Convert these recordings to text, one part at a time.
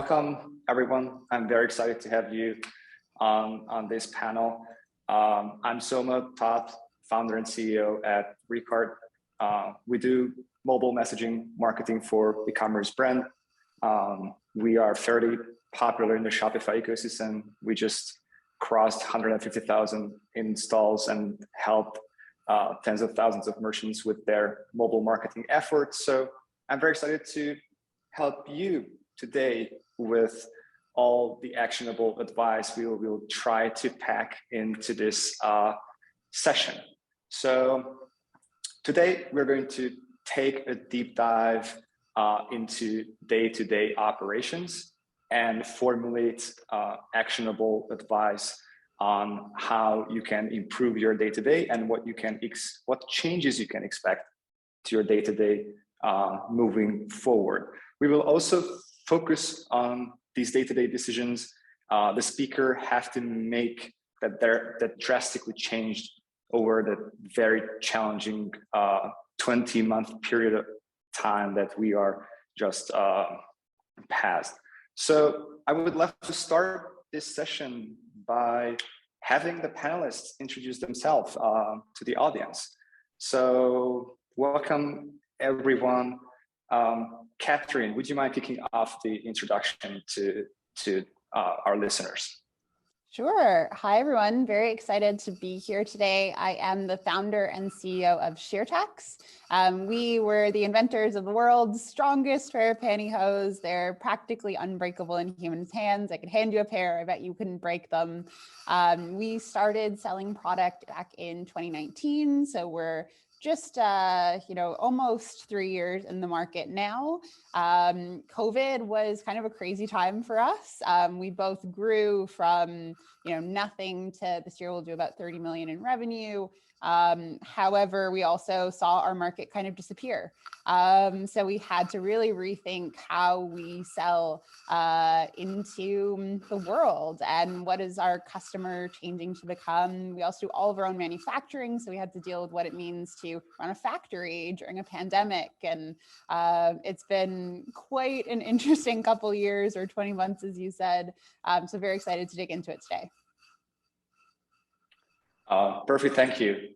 welcome everyone. I'm very excited to have you on this panel. I'm Soma Todd, founder and CEO at Recart. We do mobile messaging marketing for Ecommerce brand. We are fairly popular in the Shopify ecosystem. We just crossed 150,000 installs and helped tens of thousands of merchants with their mobile marketing efforts. So I'm very excited to help you today with all the actionable advice we will try to pack into this session. So today we're going to take a deep dive into day-to-day operations and formulate actionable advice on how you can improve your day-to-day and what changes you can expect to your day-to-day moving forward. We will also focus on these day-to-day decisions the speaker have to make that drastically changed over the very challenging 20-month period of time that we are just past. So I would love to start this session by having the panelists introduce themselves to the audience. So welcome everyone. Catherine, would you mind kicking off the introduction to our listeners? Sure. Hi, everyone. Very excited to be here today. I am the founder and CEO of SheerTax. We were the inventors of the world's strongest pair of pantyhose. They're practically unbreakable in humans' hands. I could hand you a pair. I bet you couldn't break them. We started selling product back in 2019. So we're just, almost 3 years in the market now. COVID was kind of a crazy time for us. We both grew from, nothing to this year we'll do about 30 million in revenue. However, we also saw our market kind of disappear. So we had to really rethink how we sell into the world and what is our customer changing to become. We also do all of our own manufacturing. So we had to deal with what it means to run a factory during a pandemic. And it's been quite an interesting couple years, or 20 months, as you said. So very excited to dig into it today. Perfect, thank you.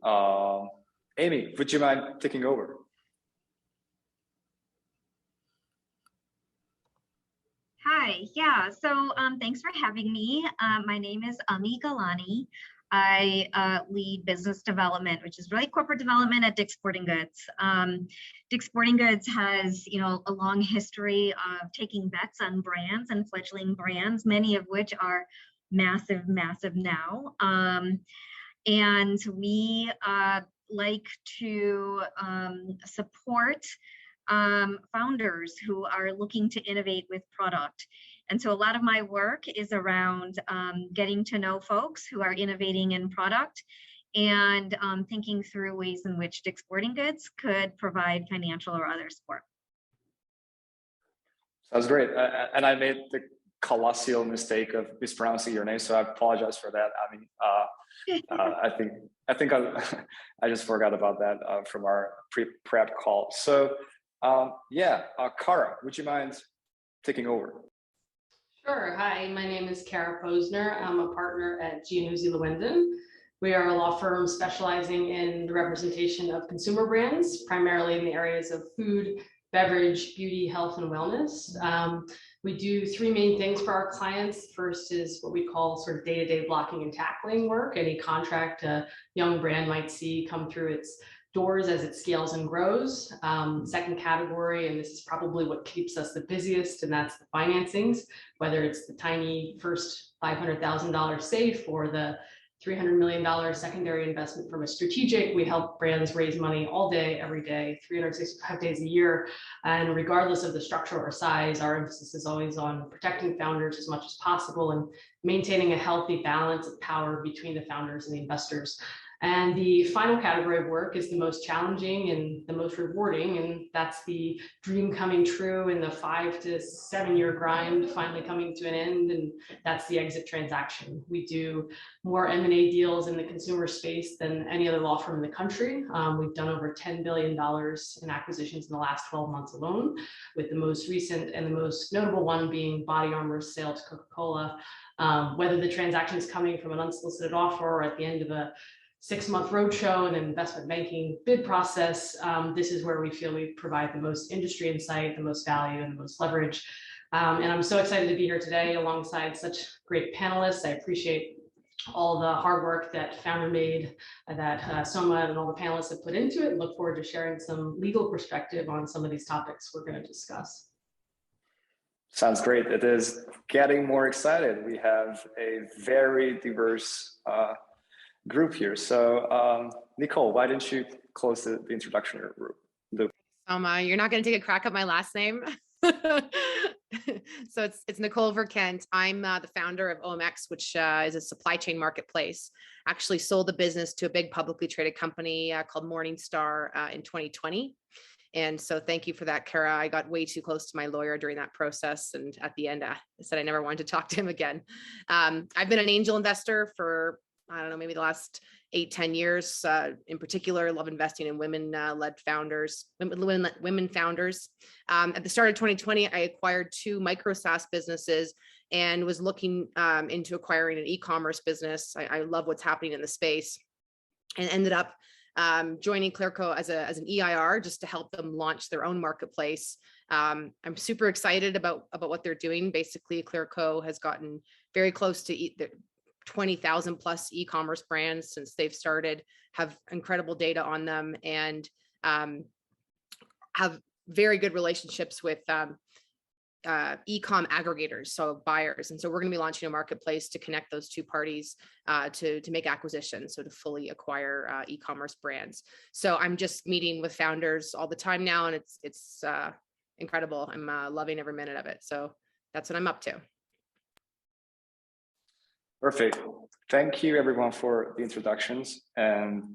Amy, would you mind taking over? Hi, yeah, so thanks for having me. My name is Ami Galani. I lead business development, which is really corporate development at Dick's Sporting Goods. Dick's Sporting Goods has, a long history of taking bets on brands and fledgling brands, many of which are massive now. And we like to support founders who are looking to innovate with product. And so a lot of my work is around getting to know folks who are innovating in product and thinking through ways in which Dick's Sporting Goods could provide financial or other support. Sounds great. And I made the colossal mistake of mispronouncing your name, so I apologize for that. I mean, I think I just forgot about that from our prep call. So Kara, would you mind taking over? Sure. Hi, my name is Kara Posner. I'm a partner at Giannuzzi Lewenden. We are a law firm specializing in the representation of consumer brands, primarily in the areas of food, beverage, beauty, health, and wellness. We do three main things for our clients. First is what we call sort of day-to-day blocking and tackling work. Any contract a young brand might see come through its doors as it scales and grows. Second category, and this is probably what keeps us the busiest, and that's the financings, whether it's the tiny first $500,000 safe or the $300 million secondary investment from a strategic. We help brands raise money all day, every day, 365 days a year. And regardless of the structure or size, our emphasis is always on protecting founders as much as possible and maintaining a healthy balance of power between the founders and the investors. And the final category of work is the most challenging and the most rewarding, and that's the dream coming true and the 5 to 7 year grind finally coming to an end, and that's the exit transaction. We do more M&A deals in the consumer space than any other law firm in the country. We've done over $10 billion in acquisitions in the last 12 months alone, with the most recent and the most notable one being Body Armor's sale to Coca-Cola. Whether the transaction is coming from an unsolicited offer or at the end of a 6-month roadshow and an investment banking bid process, this is where we feel we provide the most industry insight, the most value, and the most leverage. And I'm so excited to be here today alongside such great panelists. I appreciate all the hard work that Founder made, that Soma and all the panelists have put into it, and look forward to sharing some legal perspective on some of these topics we're going to discuss. Sounds great. It is getting more excited. We have a very diverse group here. So Nicole, why didn't you close the introduction loop? You're not going to take a crack at my last name. So it's Nicole Verkent. I'm the founder of OMX, which is a supply chain marketplace. Actually sold the business to a big publicly traded company called Morningstar in 2020. And so thank you for that, Kara. I got way too close to my lawyer during that process. And at the end, I said I never wanted to talk to him again. I've been an angel investor for, I don't know, maybe the last 8-10 years. In particular, love investing in women-led founders, women founders. At the start of 2020, I acquired 2 micro SaaS businesses and was looking into acquiring an e-commerce business. I love what's happening in the space, and ended up joining Clearco as an EIR just to help them launch their own marketplace. I'm super excited about what they're doing. Basically, Clearco has gotten very close to the 20,000 plus e-commerce brands since they've started, have incredible data on them, and have very good relationships with e-com aggregators, so buyers. And so we're going to be launching a marketplace to connect those 2 parties to make acquisitions, so to fully acquire e-commerce brands. So I'm just meeting with founders all the time now, and it's incredible. I'm loving every minute of it. So that's what I'm up to. Perfect. Thank you everyone for the introductions. And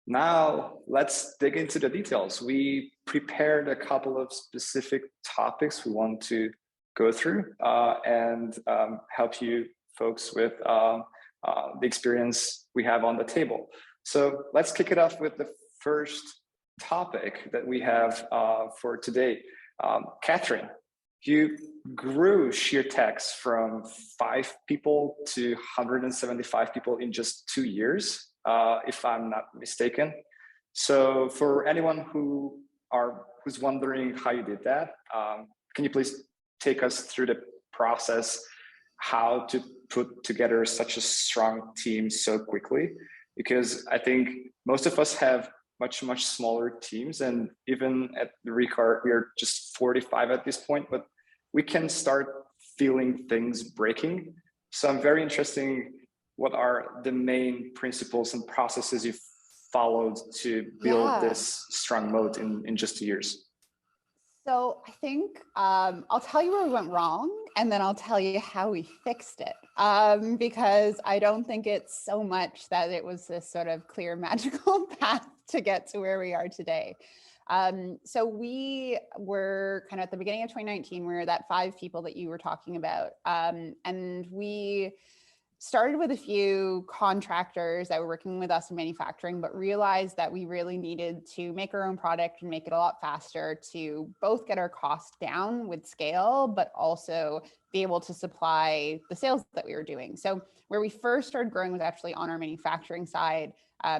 now let's dig into the details. We prepared a couple of specific topics we want to go through and help you folks with the experience we have on the table. So let's kick it off with the first topic that we have for today. Catherine, you grew SheerTax from 5 people to 175 people in just 2 years, if I'm not mistaken. So for anyone who's wondering how you did that, can you please take us through the process, how to put together such a strong team so quickly? Because I think most of us have much smaller teams, and even at the Ricard, we are just 45 at this point, but we can start feeling things breaking. So I'm very interested, what are the main principles and processes you followed to build this strong moat in just 2 years? So I think I'll tell you where we went wrong, and then I'll tell you how we fixed it. Because I don't think it's so much that it was this sort of clear magical path to get to where we are today. So we were kind of at the beginning of 2019, we were that 5 people that you were talking about. And we started with a few contractors that were working with us in manufacturing, but realized that we really needed to make our own product and make it a lot faster to both get our costs down with scale, but also be able to supply the sales that we were doing. So where we first started growing was actually on our manufacturing side.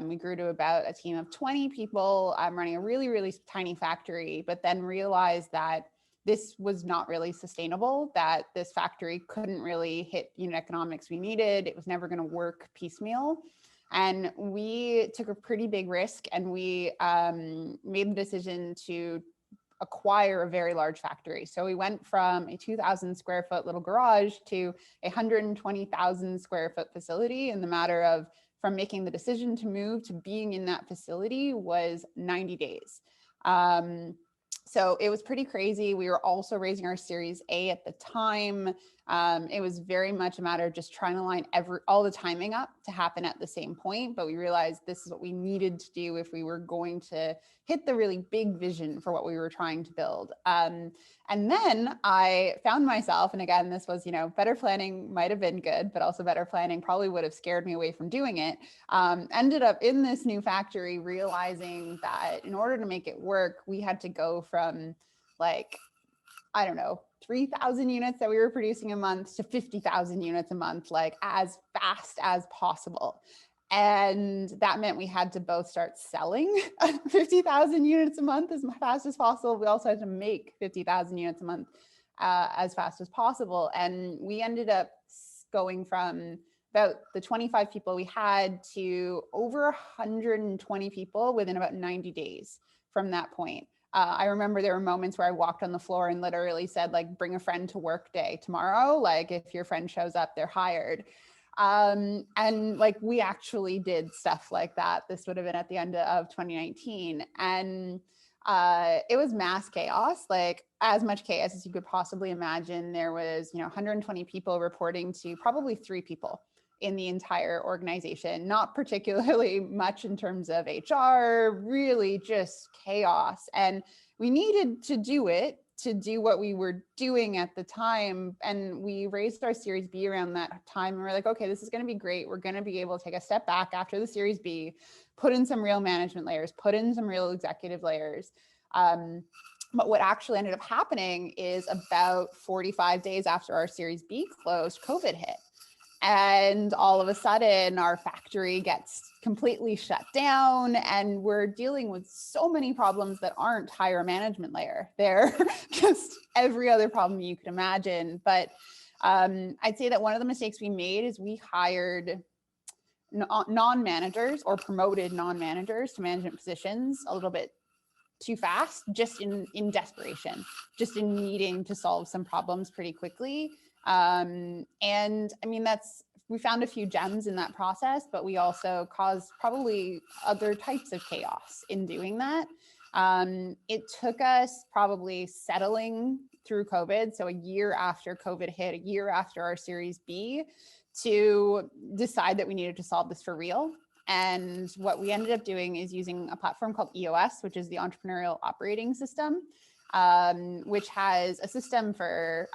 We grew to about a team of 20 people running a really tiny factory, but then realized that this was not really sustainable, that this factory couldn't really hit unit economics we needed. It was never going to work piecemeal. And we took a pretty big risk, and we made the decision to acquire a very large factory. So we went from a 2,000 square foot little garage to a 120,000 square foot facility in the matter of, from making the decision to move to being in that facility was 90 days. So it was pretty crazy. We were also raising our Series A at the time. It was very much a matter of just trying to line all the timing up to happen at the same point. But we realized this is what we needed to do if we were going to hit the really big vision for what we were trying to build. And then I found myself, and again, this was, better planning might have been good, but also better planning probably would have scared me away from doing it. Ended up in this new factory realizing that in order to make it work, we had to go from 3,000 units that we were producing a month to 50,000 units a month, as fast as possible. And that meant we had to both start selling 50,000 units a month as fast as possible. We also had to make 50,000 units a month as fast as possible. And we ended up going from about the 25 people we had to over 120 people within about 90 days from that point. I remember there were moments where I walked on the floor and literally said, bring a friend to work day tomorrow. If your friend shows up, they're hired. And we actually did stuff like that. This would have been at the end of 2019. And it was mass chaos, as much chaos as you could possibly imagine. There was, 120 people reporting to probably 3 people in the entire organization, not particularly much in terms of HR, really just chaos. And we needed to do it to do what we were doing at the time. And we raised our Series B around that time. And we're like, okay, this is going to be great. We're going to be able to take a step back after the Series B, put in some real management layers, put in some real executive layers. But what actually ended up happening is about 45 days after our Series B closed, COVID hit. And all of a sudden, our factory gets completely shut down, and we're dealing with so many problems that aren't higher management layer. They're just every other problem you could imagine. But I'd say that one of the mistakes we made is we hired non-managers or promoted non-managers to management positions a little bit too fast, just in desperation, just in needing to solve some problems pretty quickly. And I mean, we found a few gems in that process, but we also caused probably other types of chaos in doing that. It took us probably settling through COVID. So a year after COVID hit, a year after our Series B, to decide that we needed to solve this for real. And what we ended up doing is using a platform called EOS, which is the Entrepreneurial Operating System, which has a system for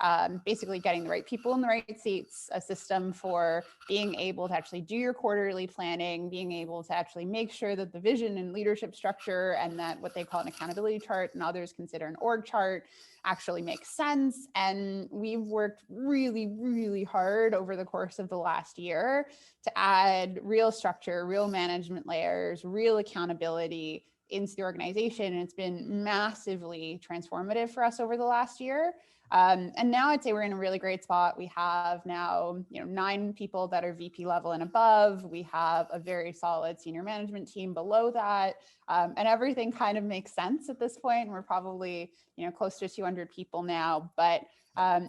basically getting the right people in the right seats, a system for being able to actually do your quarterly planning, being able to actually make sure that the vision and leadership structure and that what they call an accountability chart and others consider an org chart actually makes sense. And we've worked really, really hard over the course of the last year to add real structure, real management layers, real accountability into the organization. And it's been massively transformative for us over the last year. And now I'd say we're in a really great spot. We have now 9 people that are VP level and above. We have a very solid senior management team below that. And everything kind of makes sense at this point. We're probably close to 200 people now, but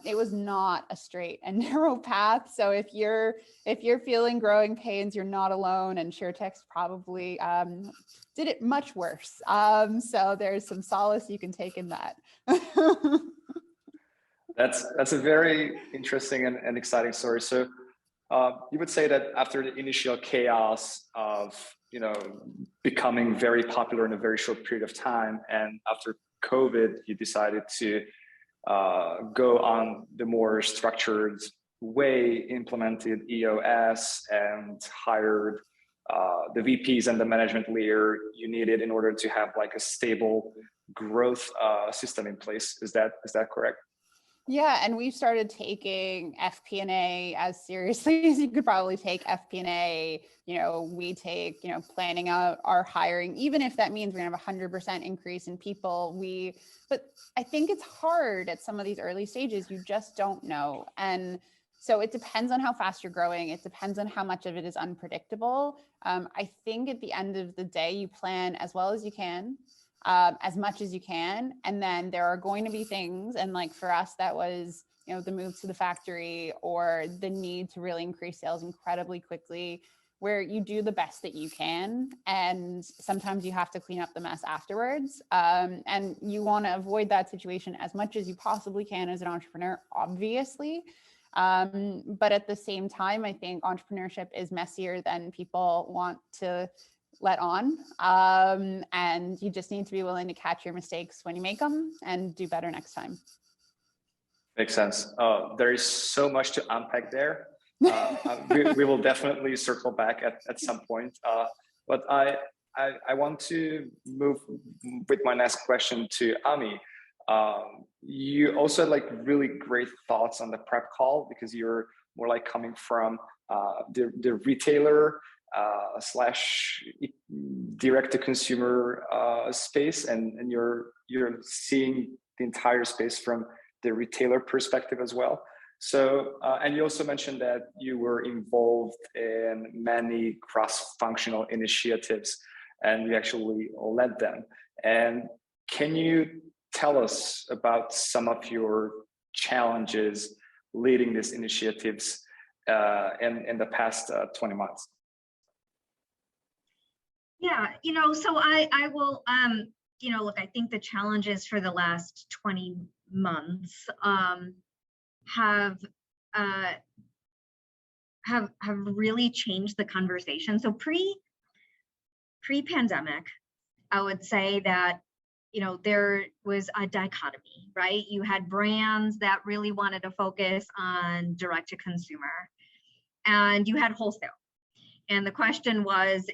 it was not a straight and narrow path. So if you're feeling growing pains, you're not alone, and ShareText probably did it much worse. So there's some solace you can take in that. That's a very interesting and exciting story. So you would say that after the initial chaos of becoming very popular in a very short period of time, and after COVID, you decided to go on the more structured way, implemented EOS, and hired the VPs and the management layer you needed in order to have a stable growth system in place. Is that correct? Yeah, and we've started taking FP&A as seriously as you could probably take FP&A. We take, planning out our hiring, even if that means we're gonna have 100% increase in people. But I think it's hard at some of these early stages. You just don't know. And so it depends on how fast you're growing. It depends on how much of it is unpredictable. I think at the end of the day, you plan as well as you can. As much as you can. And then there are going to be things, and for us, that was, the move to the factory or the need to really increase sales incredibly quickly, where you do the best that you can. And sometimes you have to clean up the mess afterwards. And you want to avoid that situation as much as you possibly can as an entrepreneur, obviously. But at the same time, I think entrepreneurship is messier than people want to let on. And you just need to be willing to catch your mistakes when you make them and do better next time. Makes sense. There is so much to unpack there. We will definitely circle back at some point. But I want to move with my next question to Ami. You also had like really great thoughts on the prep call, because you're more like coming from the retailer slash direct to consumer space, and you're seeing the entire space from the retailer perspective as well. So, and you also mentioned that you were involved in many cross-functional initiatives, and you actually led them. And can you tell us about some of your challenges leading these initiatives in the past 20 months? Yeah, so I will, look, I think the challenges for the last 20 months have really changed the conversation. So pre-pandemic, I would say that, there was a dichotomy, right? You had brands that really wanted to focus on direct to consumer, and you had wholesale. And the question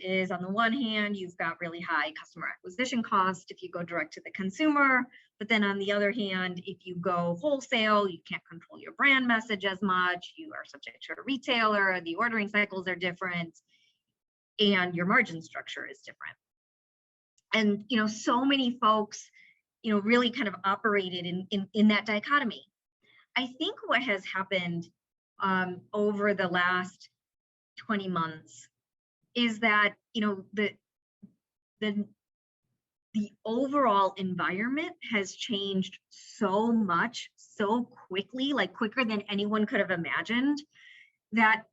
is on the one hand, you've got really high customer acquisition cost if you go direct to the consumer, but then on the other hand, if you go wholesale, you can't control your brand message as much, you are subject to a retailer, the ordering cycles are different, and your margin structure is different. And, so many folks, really kind of operated in that dichotomy. I think what has happened over the last 20 months is that, the overall environment has changed so much, so quickly, like quicker than anyone could have imagined, that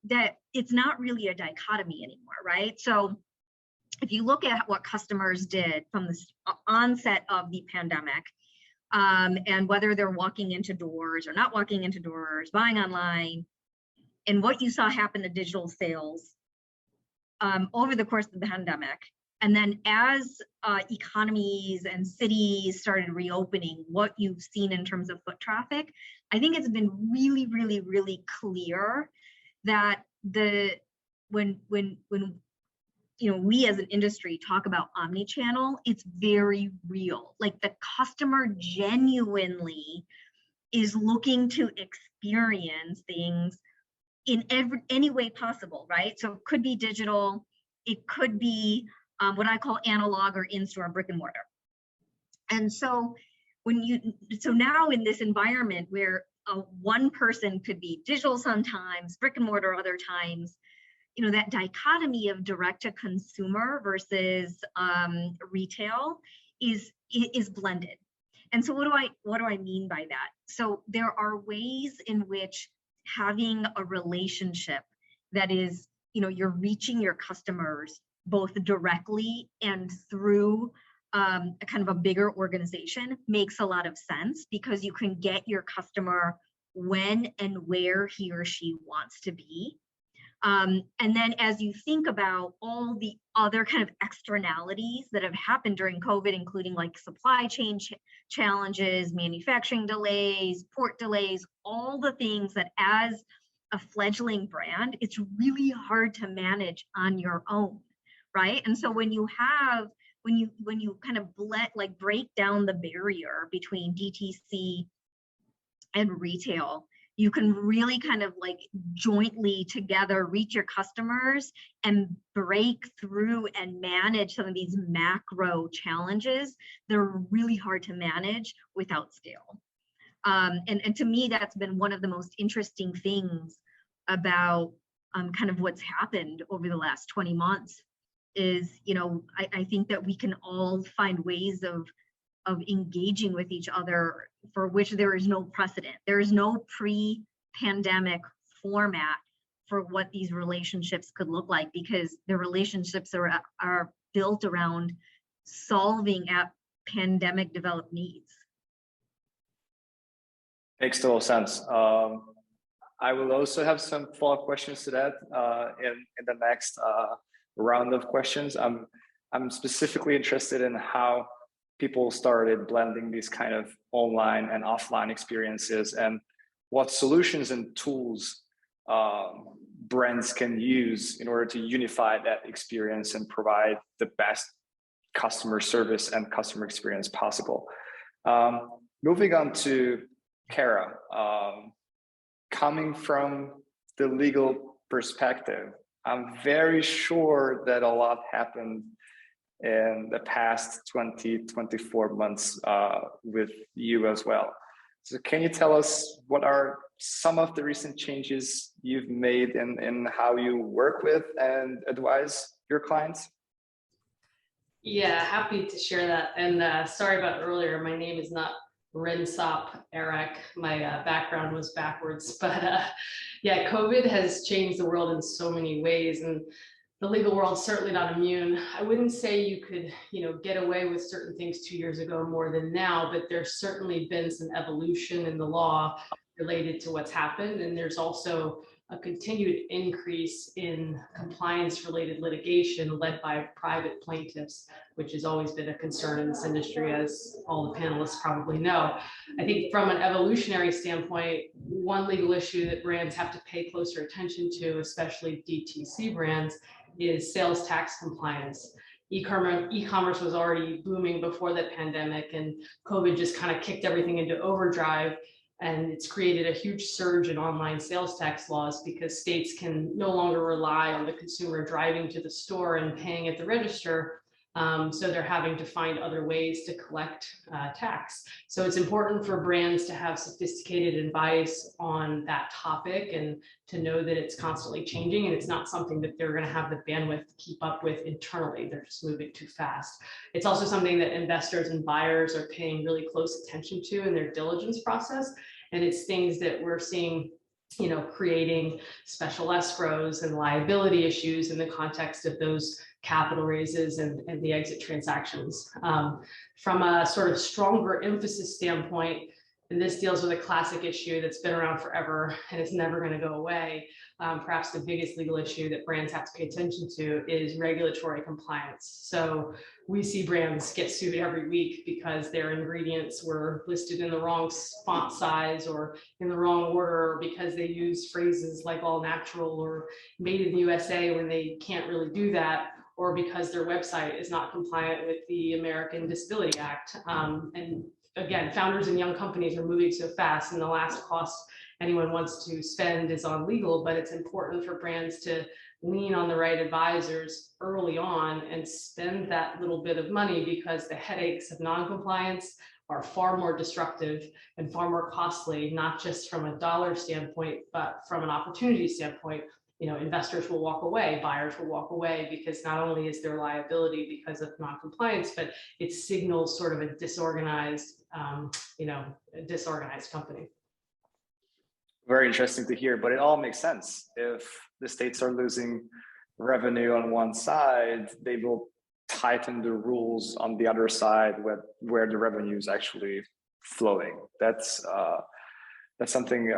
it's not really a dichotomy anymore, right? So if you look at what customers did from the onset of the pandemic, and whether they're walking into doors or not walking into doors, buying online, and what you saw happen to digital sales over the course of the pandemic, and then as economies and cities started reopening, what you've seen in terms of foot traffic, I think it's been really, really, really clear that when we as an industry talk about omni-channel, it's very real. Like the customer genuinely is looking to experience things in any way possible, right? So it could be digital, it could be what I call analog or in-store brick and mortar. And so so now in this environment where one person could be digital sometimes, brick and mortar other times, that dichotomy of direct to consumer versus retail is blended. And so what do I mean by that? So there are ways in which having a relationship that is, you're reaching your customers both directly and through a kind of a bigger organization makes a lot of sense, because you can get your customer when and where he or she wants to be. And then as you think about all the other kind of externalities that have happened during COVID, including like supply chain challenges, manufacturing delays, port delays, all the things that as a fledgling brand, it's really hard to manage on your own, right? And so when you kind of break down the barrier between DTC and retail, you can really kind of like jointly together reach your customers and break through and manage some of these macro challenges that are really hard to manage without scale. And to me, that's been one of the most interesting things about kind of what's happened over the last 20 months is, I think that we can all find ways of engaging with each other for which there is no precedent. There is no pre-pandemic format for what these relationships could look like, because the relationships are built around solving at pandemic developed needs. Makes total sense. I will also have some follow-up questions to that in the next round of questions. I'm specifically interested in how people started blending these kind of online and offline experiences, and what solutions and tools brands can use in order to unify that experience and provide the best customer service and customer experience possible. Moving on to Kara, coming from the legal perspective, I'm very sure that a lot happened in the past 24 months with you as well. So can you tell us what are some of the recent changes you've made in how you work with and advise your clients? Yeah, happy to share that. And sorry about earlier, my name is not Rensop Eric. My background was backwards, but yeah, COVID has changed the world in so many ways, and the legal world's certainly not immune. I wouldn't say you could, get away with certain things 2 years ago more than now, but there's certainly been some evolution in the law related to what's happened. And there's also a continued increase in compliance-related litigation led by private plaintiffs, which has always been a concern in this industry, as all the panelists probably know. I think from an evolutionary standpoint, one legal issue that brands have to pay closer attention to, especially DTC brands, is sales tax compliance. E-commerce was already booming before the pandemic, and COVID just kind of kicked everything into overdrive. And it's created a huge surge in online sales tax laws because states can no longer rely on the consumer driving to the store and paying at the register. So they're having to find other ways to collect tax. So it's important for brands to have sophisticated advice on that topic and to know that it's constantly changing, and it's not something that they're going to have the bandwidth to keep up with internally. They're just moving too fast. It's also something that investors and buyers are paying really close attention to in their diligence process. And it's things that we're seeing, creating special escrows and liability issues in the context of those capital raises and the exit transactions. From a sort of stronger emphasis standpoint, and this deals with a classic issue that's been around forever and it's never going to go away. Perhaps the biggest legal issue that brands have to pay attention to is regulatory compliance. So we see brands get sued every week because their ingredients were listed in the wrong font size or in the wrong order, or because they use phrases like all natural or made in the USA when they can't really do that, or because their website is not compliant with the American Disability Act. And again, founders and young companies are moving so fast, and the last cost anyone wants to spend is on legal, but it's important for brands to lean on the right advisors early on and spend that little bit of money, because the headaches of non-compliance are far more destructive and far more costly, not just from a dollar standpoint, but from an opportunity standpoint. Investors will walk away, buyers will walk away, because not only is there liability because of non-compliance, but it signals sort of a disorganized, disorganized company. Very interesting to hear, but it all makes sense. If the states are losing revenue on one side, they will tighten the rules on the other side where the revenue is actually flowing. That's something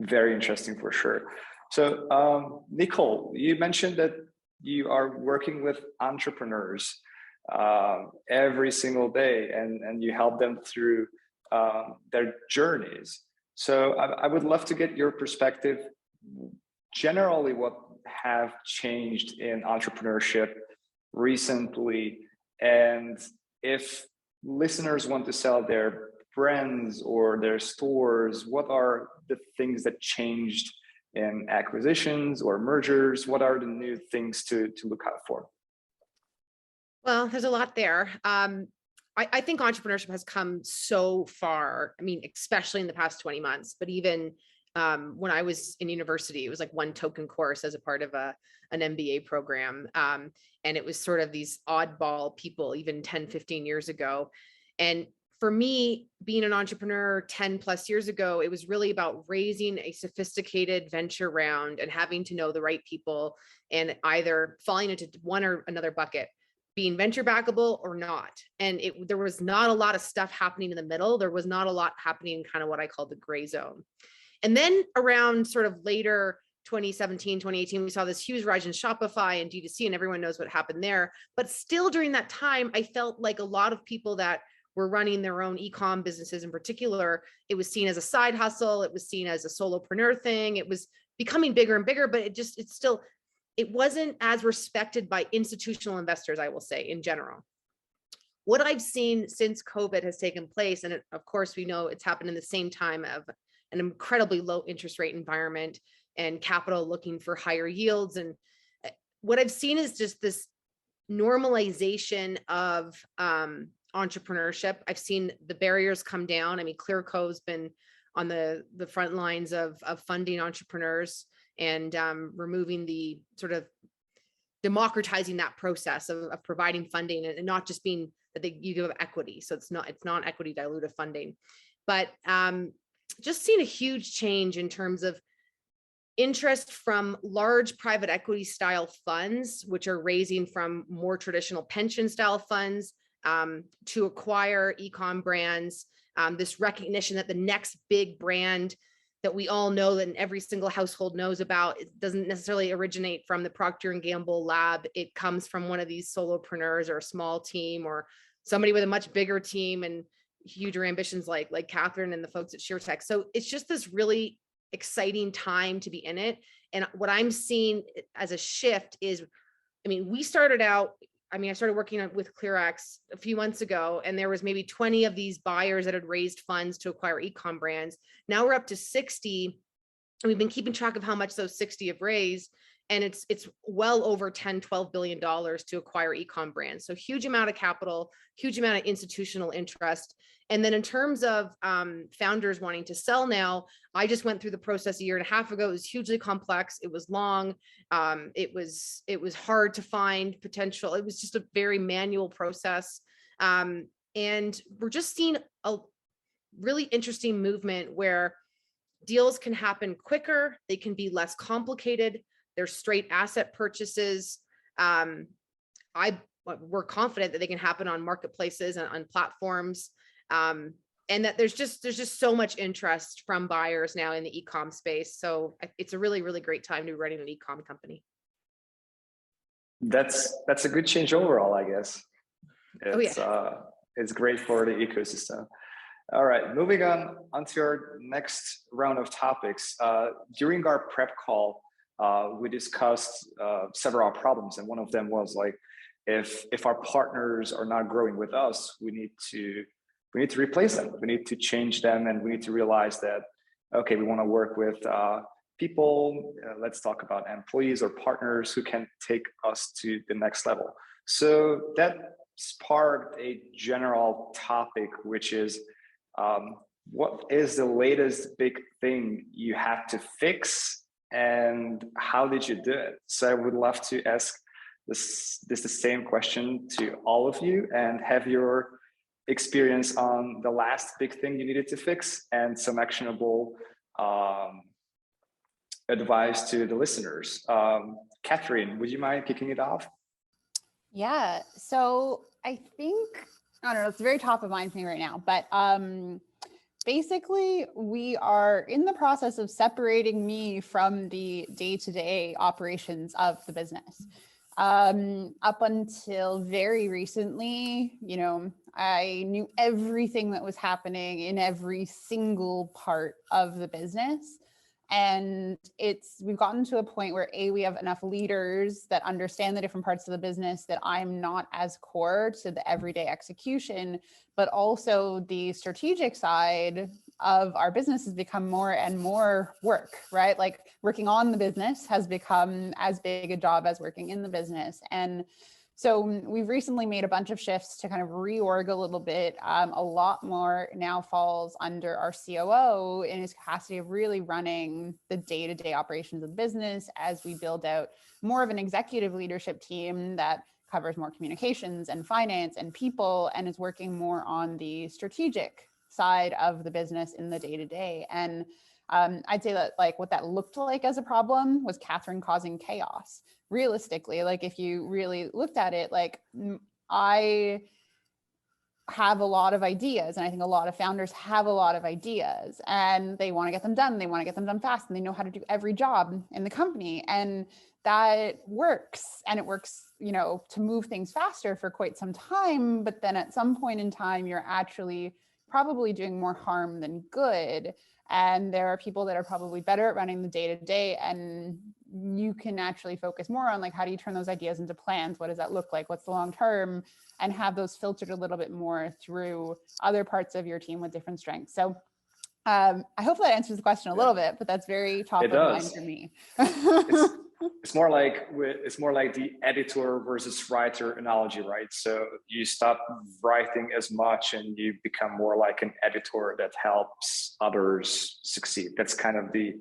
very interesting for sure. So Nicole, you mentioned that you are working with entrepreneurs every single day, and you help them through their journeys. So I would love to get your perspective. Generally, what have changed in entrepreneurship recently, and if listeners want to sell their brands or their stores, what are the things that changed in acquisitions or mergers? What are the new things to look out for? Well, there's a lot there. I think entrepreneurship has come so far. I mean, especially in the past 20 months, but even when I was in university, it was like one token course as a part of an MBA program. And it was sort of these oddball people, even 10, 15 years ago. And for me, being an entrepreneur 10 plus years ago, it was really about raising a sophisticated venture round and having to know the right people, and either falling into one or another bucket, being venture backable or not. And there was not a lot of stuff happening in the middle. There was not a lot happening in kind of what I call the gray zone. And then around sort of later 2017, 2018, we saw this huge rise in Shopify and D2C, and everyone knows what happened there. But still during that time, I felt like a lot of people that were running their own e-com businesses in particular, it was seen as a side hustle. It was seen as a solopreneur thing. It was becoming bigger and bigger, but it wasn't as respected by institutional investors, I will say, in general. What I've seen since COVID has taken place, and of course we know it's happened in the same time of an incredibly low interest rate environment and capital looking for higher yields. And what I've seen is just this normalization of entrepreneurship. I've seen the barriers come down. I mean, Clearco's been on the front lines of funding entrepreneurs and removing the sort of democratizing that process of providing funding, and not just being that you give equity. So it's non-equity dilutive funding, but just seen a huge change in terms of interest from large private equity style funds, which are raising from more traditional pension style funds to acquire e-com brands. This recognition that the next big brand that we all know that every single household knows about, it doesn't necessarily originate from the Procter & Gamble lab. It comes from one of these solopreneurs or a small team or somebody with a much bigger team and huger ambitions like Catherine and the folks at SheerTech. So it's just this really exciting time to be in it. And what I'm seeing as a shift is, I mean, I started working with ClearX a few months ago, and there was maybe 20 of these buyers that had raised funds to acquire e-com brands. Now we're up to 60, and we've been keeping track of how much those 60 have raised. And it's well over $10-12 billion to acquire e-com brands. So huge amount of capital, huge amount of institutional interest. And then in terms of founders wanting to sell now, I just went through the process a year and a half ago. It was hugely complex. It was long. It was hard to find potential. It was just a very manual process. And we're just seeing a really interesting movement where deals can happen quicker. They can be less complicated. There's straight asset purchases. We're confident that they can happen on marketplaces and on platforms. And that there's just so much interest from buyers now in the e-com space. So it's a really, really great time to be running an e-com company. That's a good change overall, I guess. It's great for the ecosystem. All right, moving on to our next round of topics. During our prep call, we discussed several problems, and one of them was like, if our partners are not growing with us, we need to replace them. We need to change them, and we need to realize that, okay, we want to work with people. Let's talk about employees or partners who can take us to the next level. So that sparked a general topic, which is what is the latest big thing you had to fix, and how did you do it? So I would love to ask the same question to all of you and have your experience on the last big thing you needed to fix and some actionable advice to the listeners. Catherine, would you mind kicking it off? Yeah, so I don't know, it's very top of mind for me right now, but basically we are in the process of separating me from the day-to-day operations of the business. Up until very recently, I knew everything that was happening in every single part of the business. And we've gotten to a point where we have enough leaders that understand the different parts of the business that I'm not as core to the everyday execution, but also the strategic side of our business has become more and more work, right? Like working on the business has become as big a job as working in the business. And so we've recently made a bunch of shifts to kind of reorg a little bit. A lot more now falls under our COO in his capacity of really running the day-to-day operations of the business as we build out more of an executive leadership team that covers more communications and finance and people, and is working more on the strategic side of the business in the day-to-day. And I'd say that like what that looked like as a problem was Catherine causing chaos. Realistically, like if you really looked at it, like I have a lot of ideas. And I think a lot of founders have a lot of ideas and they want to get them done. They want to get them done fast and they know how to do every job in the company. And that works. And it works, you know, to move things faster for quite some time. But then at some point in time, you're actually probably doing more harm than good. And there are people that are probably better at running the day-to-day, and you can actually focus more on like, how do you turn those ideas into plans? What does that look like? What's the long term? And have those filtered a little bit more through other parts of your team with different strengths. So I hope that answers the question a little bit, but that's very top of mind for me. It's more like the editor versus writer analogy, right? So you stop writing as much and you become more like an editor that helps others succeed. That's kind of the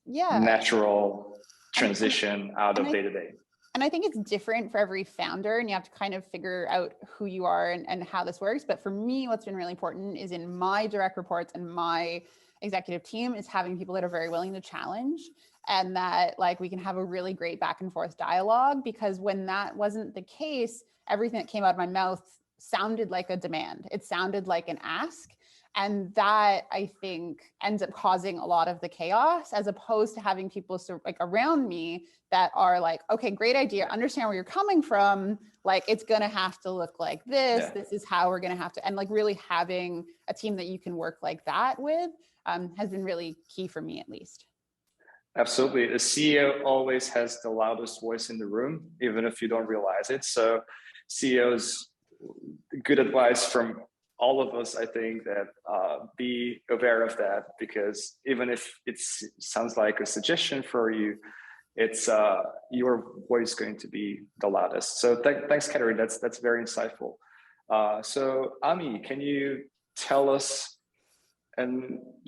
natural transition out of day-to-day. And I think it's different for every founder, and you have to kind of figure out who you are and how this works. But for me, what's been really important is in my direct reports and my executive team is having people that are very willing to challenge, and that like we can have a really great back and forth dialogue, because when that wasn't the case, everything that came out of my mouth sounded like a demand. It sounded like an ask. And that I think ends up causing a lot of the chaos, as opposed to having people sort of like around me that are like, okay, great idea. Understand where you're coming from. Like, it's going to have to look like this. Yeah. This is how we're going to have to, and like really having a team that you can work like that with has been really key for me, at least. Absolutely. The CEO always has the loudest voice in the room, even if you don't realize it. So CEOs, good advice from all of us, I think, that be aware of that, because even if it sounds like a suggestion for you, it's your voice going to be the loudest. So thanks, Kateri. That's very insightful. So Ami, can you tell us a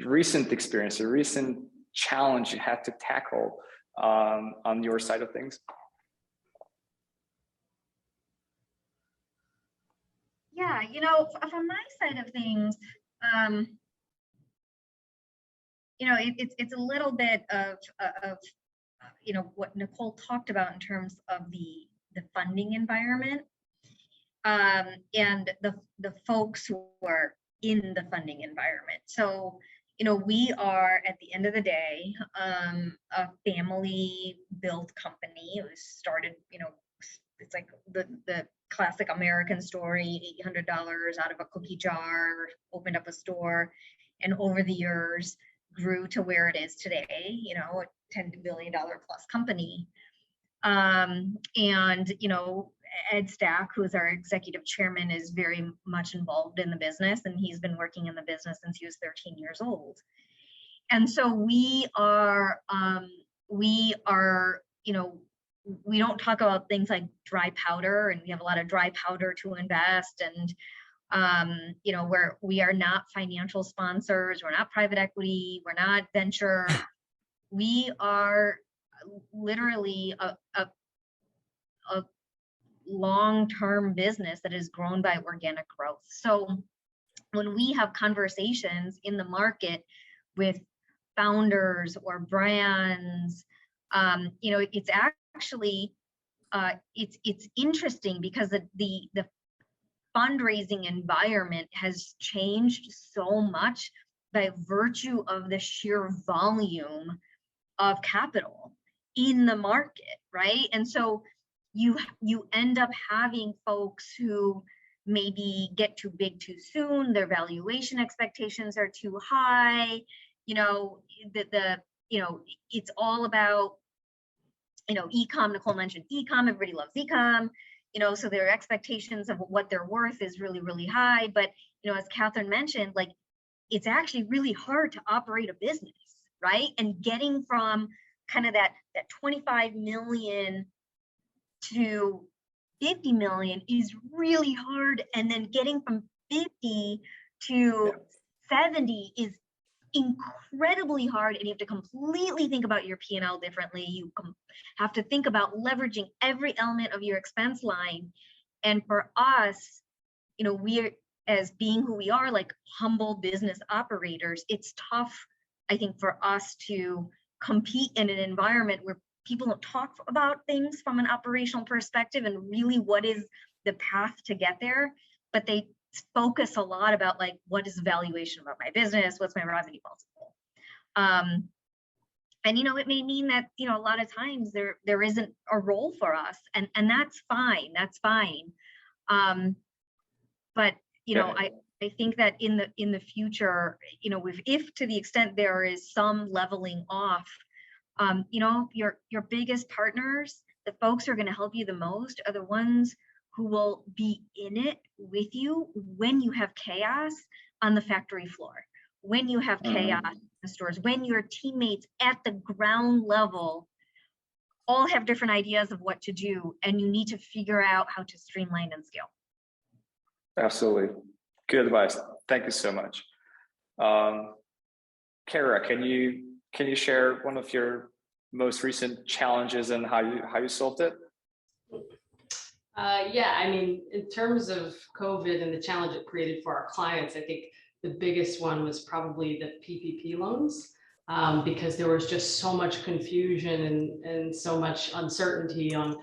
recent experience, a recent challenge you had to tackle on your side of things? Yeah, you know, from my side of things, you know, it's a little bit of you know, what Nicole talked about in terms of the funding environment, and the folks who are in the funding environment. So, you know, we are, at the end of the day, a family-built company. It was started, you know, it's like the classic American story, $800 out of a cookie jar, opened up a store, and over the years grew to where it is today, you know, a $10 billion plus company. And, you know, Ed Stack, who's our executive chairman, is very much involved in the business, and he's been working in the business since he was 13 years old. And so we are, you know, we don't talk about things like dry powder, and we have a lot of dry powder to invest. And, you know, we are not financial sponsors, we're not private equity, we're not venture. We are literally a long-term business that is grown by organic growth. So when we have conversations in the market with founders or brands, you know, it's actually it's interesting, because the fundraising environment has changed so much by virtue of the sheer volume of capital in the market, right? And so you end up having folks who maybe get too big too soon, their valuation expectations are too high, you know, you know, it's all about, you know, e-com. Nicole mentioned e-com, everybody loves e-com, you know, so their expectations of what they're worth is really, really high. But, you know, as Catherine mentioned, like, it's actually really hard to operate a business, right? And getting from kind of that 25 million to 50 million is really hard. And then getting from 50 to 70 is incredibly hard, and you have to completely think about your P&L differently. You have to think about leveraging every element of your expense line. And for us, you know, we're, as being who we are, like humble business operators, it's tough, I think, for us to compete in an environment where people don't talk about things from an operational perspective and really what is the path to get there, but they focus a lot about like, what is the valuation of my business? What's my revenue multiple? And, you know, it may mean that, you know, a lot of times there isn't a role for us, and that's fine. That's fine. But, you know, I think that in the future, you know, if to the extent there is some leveling off, you know, your biggest partners, the folks who are going to help you the most, are the ones who will be in it with you when you have chaos on the factory floor, when you have chaos in the stores, when your teammates at the ground level all have different ideas of what to do, and you need to figure out how to streamline and scale. Absolutely. Good advice. Thank you so much. Kara, can you share one of your most recent challenges and how you solved it? Yeah, I mean, in terms of COVID and the challenge it created for our clients, I think the biggest one was probably the PPP loans, because there was just so much confusion and so much uncertainty on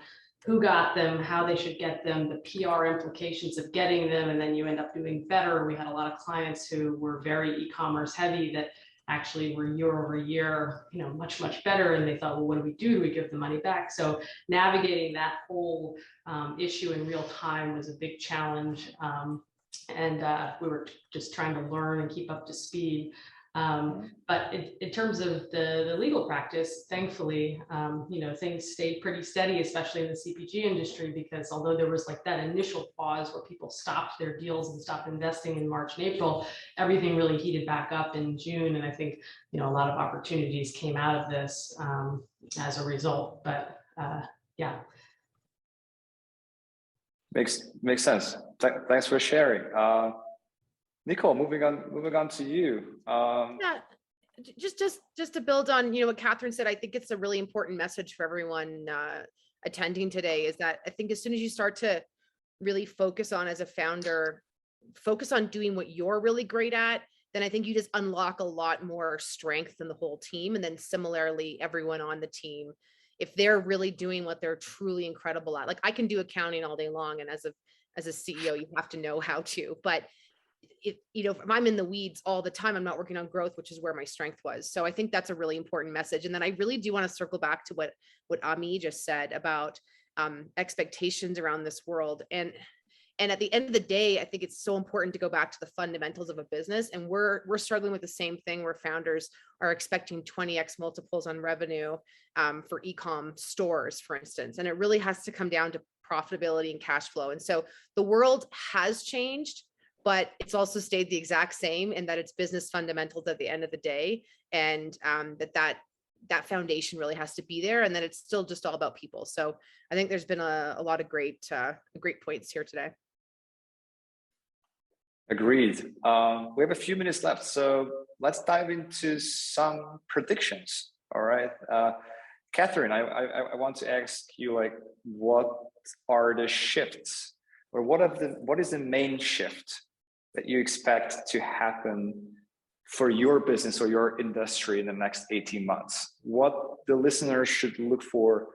who got them, how they should get them, the PR implications of getting them, and then you end up doing better. We had a lot of clients who were very e-commerce heavy that actually were year over year, you know, much better, and they thought, well, what do we do? Do we give the money back? So navigating that whole issue in real time was a big challenge, and we were just trying to learn and keep up to speed. But in terms of the legal practice, thankfully, you know, things stayed pretty steady, especially in the CPG industry, because although there was like that initial pause where people stopped their deals and stopped investing in March and April, everything really heated back up in June. And I think, you know, a lot of opportunities came out of this as a result. But yeah. Makes sense. Thanks for sharing. Nicole, moving on to you. Yeah, just to build on, you know, what Catherine said, I think it's a really important message for everyone attending today, is that I think as soon as you start to really focus on, as a founder, focus on doing what you're really great at, then I think you just unlock a lot more strength in the whole team. And then similarly, everyone on the team, if they're really doing what they're truly incredible at, like I can do accounting all day long, and as a CEO, you have to know how to, but you know, if I'm in the weeds all the time, I'm not working on growth, which is where my strength was. So I think that's a really important message. And then I really do want to circle back to what Ami just said about expectations around this world. And at the end of the day, I think it's so important to go back to the fundamentals of a business. And we're struggling with the same thing, where founders are expecting 20x multiples on revenue for e-com stores, for instance. And it really has to come down to profitability and cash flow. And so the world has changed, but it's also stayed the exact same, in that it's business fundamentals at the end of the day. And that foundation really has to be there, and that it's still just all about people. So I think there's been a lot of great points here today. Agreed. We have a few minutes left, so let's dive into some predictions. All right. Catherine, I want to ask you, like, what are the shifts, or what is the main shift that you expect to happen for your business or your industry in the next 18 months? What the listeners should look for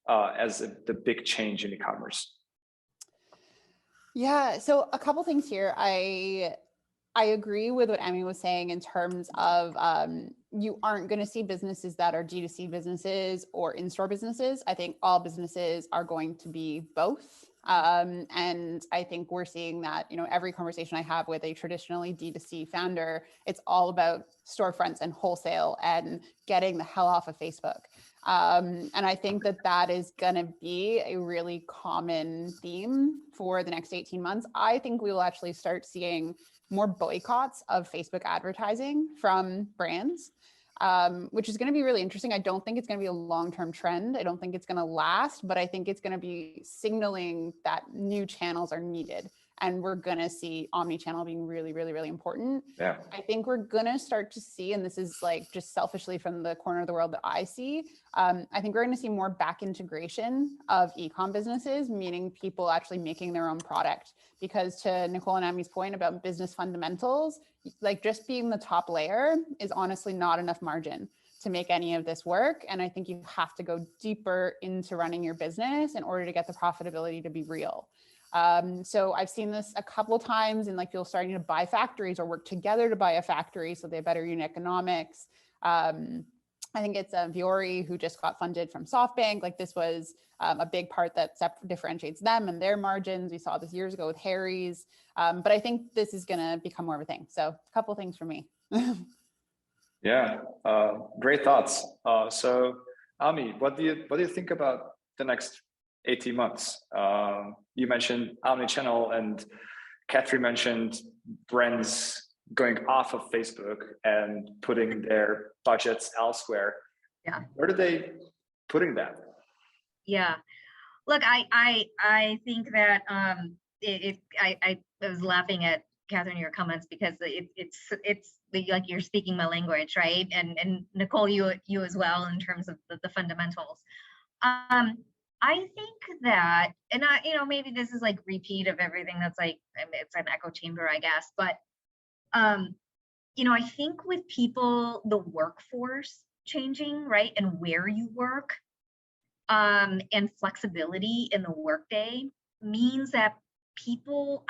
as the big change in e-commerce? Yeah, so a couple things here. I agree with what Emmy was saying in terms of you aren't going to see businesses that are D2C businesses or in-store businesses. I think all businesses are going to be both. And I think we're seeing that, you know, every conversation I have with a traditionally D2C founder, it's all about storefronts and wholesale and getting the hell off of Facebook. And I think that is going to be a really common theme for the next 18 months. I think we will actually start seeing more boycotts of Facebook advertising from brands, which is going to be really interesting. I don't think it's going to be a long-term trend. I don't think it's going to last, but I think it's going to be signaling that new channels are needed. And we're going to see omni-channel being really, really, really important. Yeah. I think we're going to start to see, and this is like just selfishly from the corner of the world that I see, I think we're going to see more back integration of e-com businesses, meaning people actually making their own product. Because to Nicole and Ami's point about business fundamentals, like just being the top layer is honestly not enough margin to make any of this work. And I think you have to go deeper into running your business in order to get the profitability to be real. So I've seen this a couple times in like people starting to buy factories or work together to buy a factory so they have better unit economics. I think it's Viore who just got funded from SoftBank. Like this was a big part that differentiates them and their margins. We saw this years ago with Harry's, but I think this is going to become more of a thing. So a couple things for me. Yeah, great thoughts. So Ami, what do you think about the next 18 months? You mentioned omnichannel, and Catherine mentioned brands going off of Facebook and putting their budgets elsewhere. Yeah. Where are they putting that? Yeah. Look, I think that I was laughing at Catherine, your comments, because it's like you're speaking my language, right? And Nicole, you as well, in terms of the fundamentals. I think that, and maybe this is like repeat of everything that's like, it's an echo chamber, I guess, but I think with people, the workforce changing, right, and where you work, and flexibility in the workday means that people,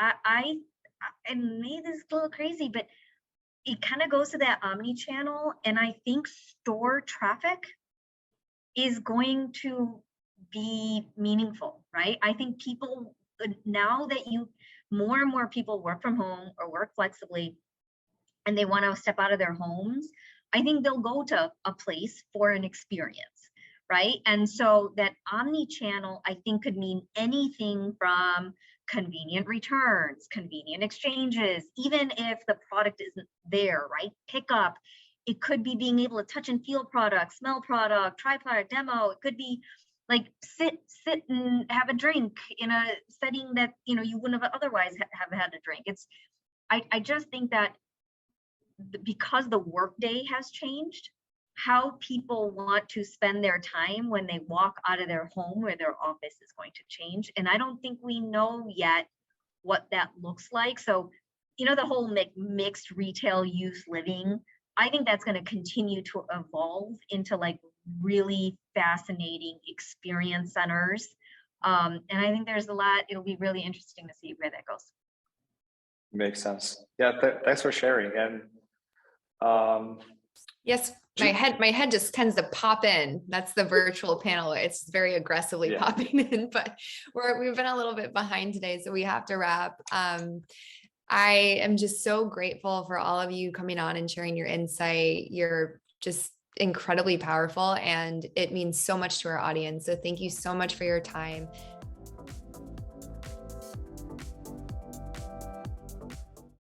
and maybe this is a little crazy, but it kind of goes to that omni-channel, and I think store traffic is going to be meaningful, right? I think people, now that more and more people work from home or work flexibly, and they want to step out of their homes, I think they'll go to a place for an experience, right? And so that omni-channel, I think, could mean anything from convenient returns, convenient exchanges, even if the product isn't there, right? Pickup. It could be being able to touch and feel product, smell product, try product demo. It could be like sit and have a drink in a setting that you wouldn't have otherwise have had a drink. I just think that because the workday has changed, how people want to spend their time when they walk out of their home or their office is going to change. And I don't think we know yet what that looks like. So, the whole mixed retail youth living, I think that's going to continue to evolve into like really fascinating experience centers. And I think there's a lot, it'll be really interesting to see where that goes. Makes sense. Yeah, thanks for sharing. And yes, my head just tends to pop in. That's the virtual panel. It's very aggressively popping in, but we've been a little bit behind today, so we have to wrap. I am just so grateful for all of you coming on and sharing your insight. You're just incredibly powerful, and it means so much to our audience. So thank you so much for your time.